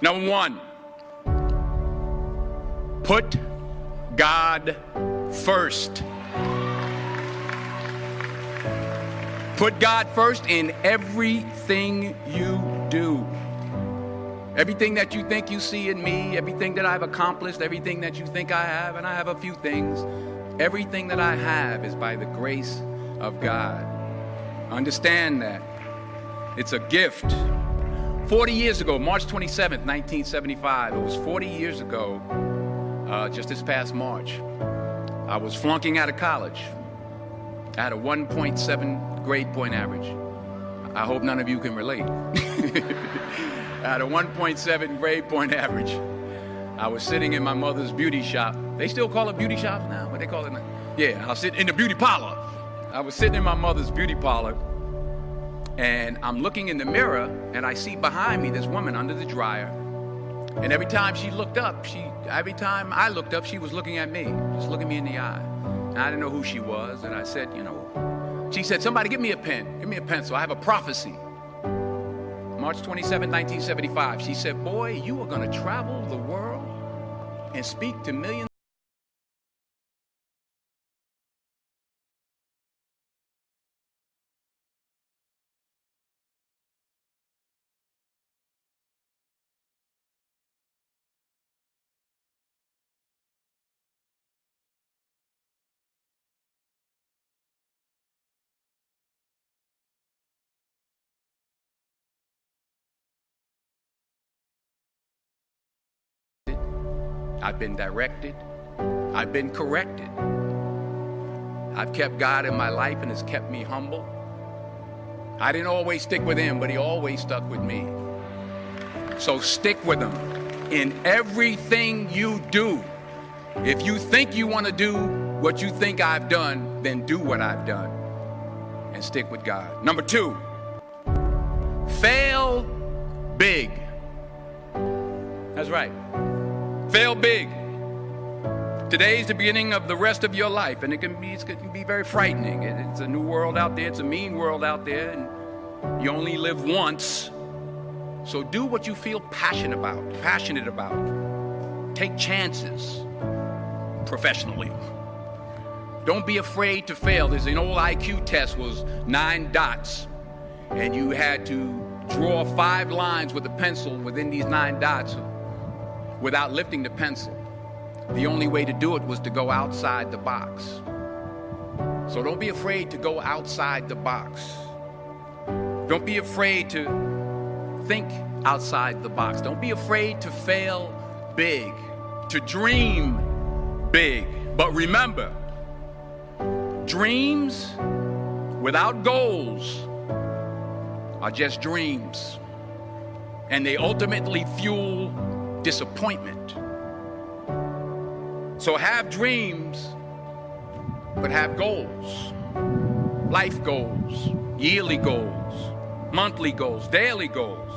Number one, put God first. Put God first in everything you do. Everything that you think you see in me, everything that I've accomplished, everything that you think I have, and I have a few things, everything that I have is by the grace of God. Understand that. It's a gift. 40 years ago, March 27th, 1975, it was 40 years ago, just this past March, I was flunking out of college. I had a 1.7 grade point average. I hope none of you can relate. I had a 1.7 grade point average. I was sitting in my mother's beauty shop. They still call it beauty shops now? What they call it now? Yeah, I was sitting in the beauty parlor. I was sitting in my mother's beauty parlor, and I'm looking in the mirror, and I see behind me this woman under the dryer. And every time she looked up, every time I looked up, she was looking at me, just looking me in the eye. And I didn't know who she was, and I said, you know, she said, somebody give me a pen, give me a pencil, I have a prophecy. March 27, 1975, she said, boy, you are gonna travel the world and speak to millions. I've been directed. I've been corrected. I've kept God in my life and it's kept me humble. I didn't always stick with him, but he always stuck with me. So stick with him in everything you do. If you think you want to do what you think I've done, then do what I've done and stick with God. Number two, fail big. That's right. Fail big. Today's the beginning of the rest of your life, and it can be very frightening. It's a new world out there. It's a mean world out there, and you only live once. So do what you feel passionate about. Take chances professionally. Don't be afraid to fail. There's an old IQ test, was 9 dots, and you had to draw 5 lines with a pencil within these 9 dots without lifting the pencil. The only way to do it was to go outside the box. So don't be afraid to go outside the box. Don't be afraid to think outside the box. Don't be afraid to fail big, to dream big. But remember, dreams without goals are just dreams, and they ultimately fuel disappointment. So have dreams, but have goals. Life goals, yearly goals, monthly goals, daily goals.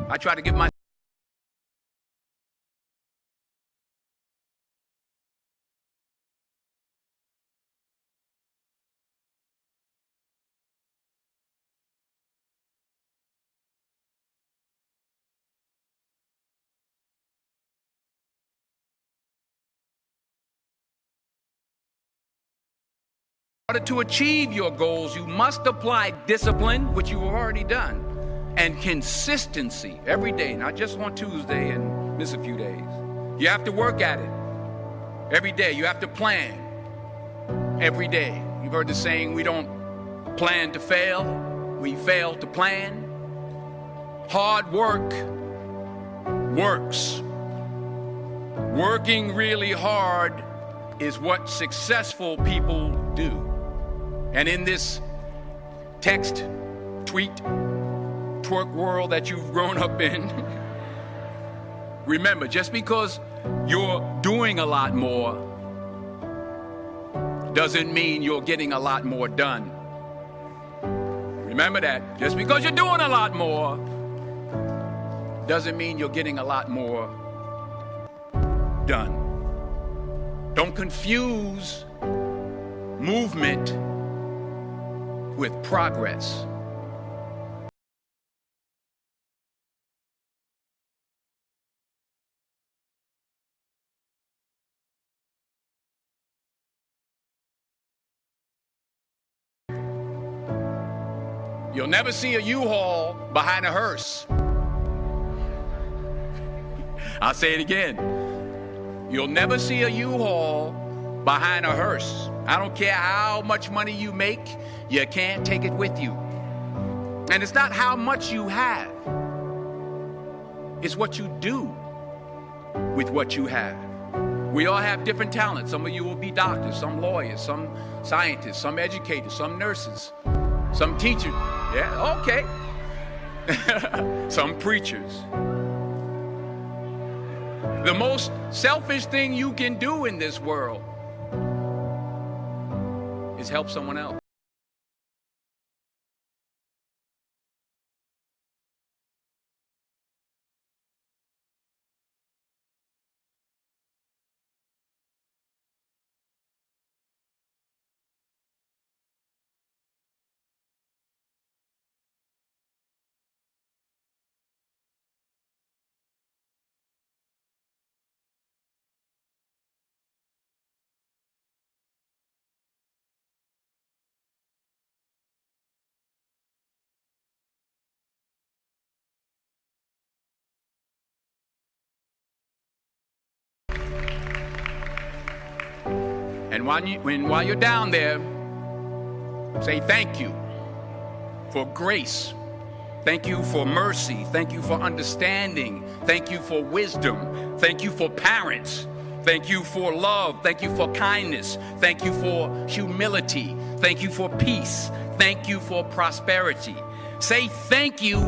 I try to give my In order to achieve your goals, you must apply discipline, which you have already done, and consistency every day, not just on Tuesday and miss a few days. You have to work at it every day. You have to plan every day. You've heard the saying, we don't plan to fail, we fail to plan. Hard work works. Working really hard is what successful people do. And in this text, tweet, twerk world that you've grown up in, remember, just because you're doing a lot more doesn't mean you're getting a lot more done. Remember that. Just because you're doing a lot more doesn't mean you're getting a lot more done. Don't confuse movement with progress. You'll never see a U-Haul behind a hearse. I'll say it again. You'll never see a U-Haul behind a hearse. I don't care how much money you make, you can't take it with you. And it's not how much you have. It's what you do with what you have. We all have different talents. Some of you will be doctors, some lawyers, some scientists, some educators, some nurses, some teachers. Yeah, okay. Some preachers. The most selfish thing you can do in this world is help someone else. And while you're down there, say thank you for grace. Thank you for mercy. Thank you for understanding. Thank you for wisdom. Thank you for parents. Thank you for love. Thank you for kindness. Thank you for humility. Thank you for peace. Thank you for prosperity. Say thank you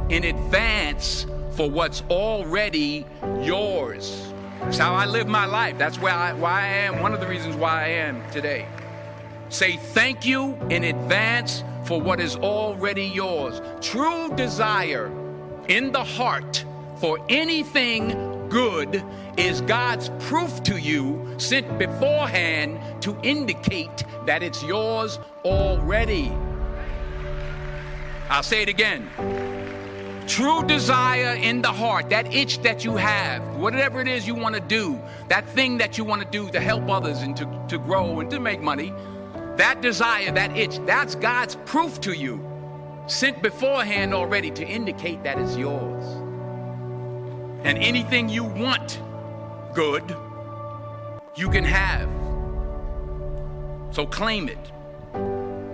in advance for what's already yours. That's how I live my life. That's why I am, one of the reasons why I am today. Say thank you in advance for what is already yours. True desire in the heart for anything good is God's proof to you sent beforehand to indicate that it's yours already. I'll say it again. True desire in the heart, that itch that you have, whatever it is you want to do, that thing that you want to do to help others and to grow and to make money, that desire, that itch, that's God's proof to you, sent beforehand already to indicate that it's yours. And anything you want good, you can have. So claim it.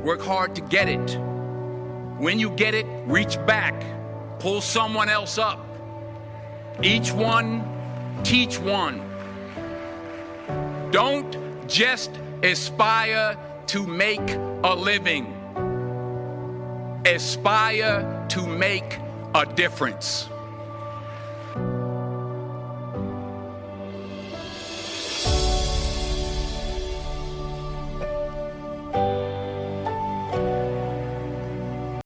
Work hard to get it. When you get it, reach back. Pull someone else up. Each one, teach one. Don't just aspire to make a living. Aspire to make a difference.